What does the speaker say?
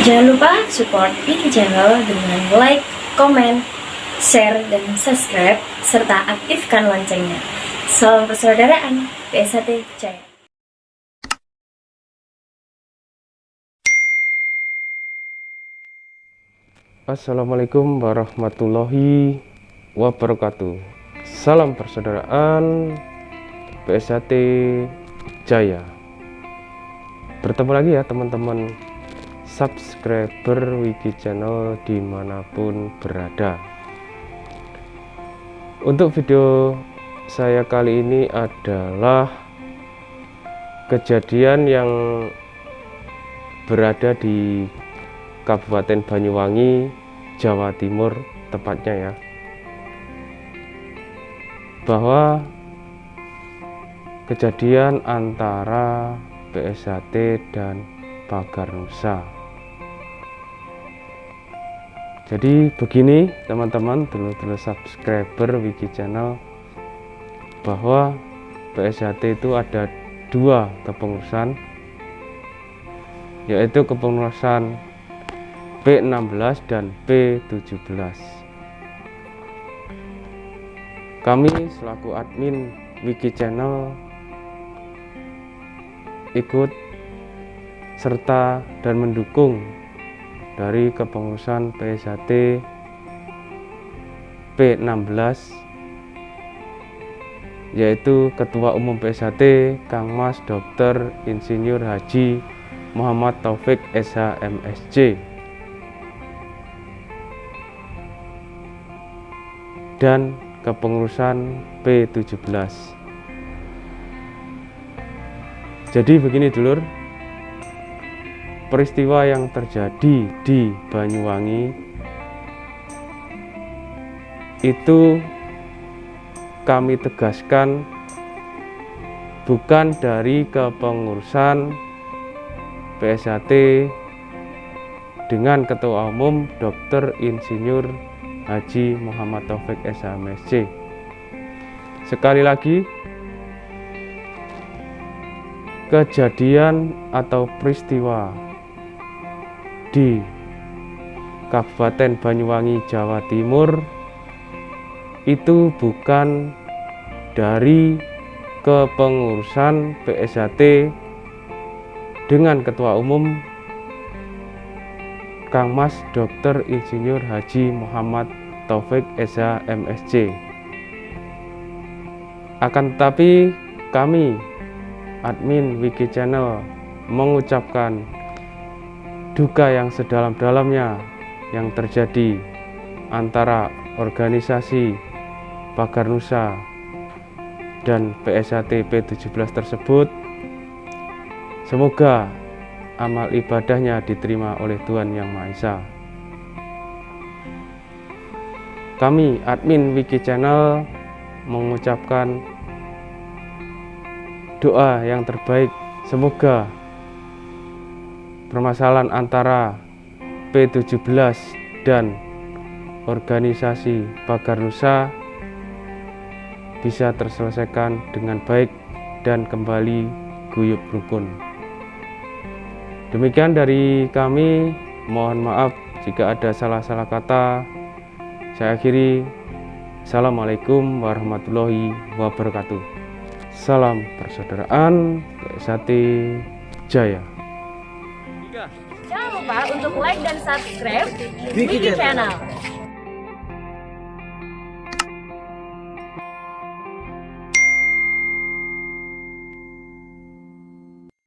Jangan lupa support Wiki Channel dengan like, komen, share, dan subscribe, serta aktifkan loncengnya. Salam persaudaraan, PSAT Jaya. Assalamualaikum warahmatullahi wabarakatuh. Salam persaudaraan, PSAT Jaya. Bertemu lagi ya teman-teman subscriber Wiki Channel dimanapun berada. Untuk video saya kali ini adalah kejadian yang berada di Kabupaten Banyuwangi, Jawa Timur tepatnya ya, bahwa kejadian antara PSAT dan Pagar Nusa. Jadi begini teman-teman, dulur-dulur subscriber Wiki Channel, bahwa PSAT itu ada dua kepengurusan, yaitu kepengurusan P16 dan P17. Kami selaku admin Wiki Channel ikut serta dan mendukung dari kepengurusan PSAT P16, yaitu Ketua Umum PSAT Kang Mas Dr. Insinyur Haji Muhammad Taufik SH MSc, dan kepengurusan P17. Jadi begini dulur, peristiwa yang terjadi di Banyuwangi itu kami tegaskan bukan dari kepengurusan PSAT dengan Ketua Umum Dr. Insinyur Haji Muhammad Taufik SH MSc. Sekali lagi, kejadian atau peristiwa di Kabupaten Banyuwangi, Jawa Timur itu bukan dari kepengurusan PSAT dengan Ketua Umum Kang Mas Dr. Insinyur Haji Muhammad Taufik SH MSc. Akan tetapi kami admin Wiki Channel mengucapkan duka yang sedalam-dalamnya yang terjadi antara organisasi Pagar Nusa dan PSAT P17 tersebut. Semoga amal ibadahnya diterima oleh Tuhan Yang Maha Esa. Kami admin Wiki Channel mengucapkan doa yang terbaik, semoga permasalahan antara P17 dan organisasi Pagar Nusa bisa terselesaikan dengan baik dan kembali guyub rukun. Demikian dari kami, mohon maaf jika ada salah-salah kata. Saya akhiri. Assalamualaikum warahmatullahi wabarakatuh. Salam persaudaraan, PSAT Jaya. Jangan lupa untuk like dan subscribe Wiki Channel.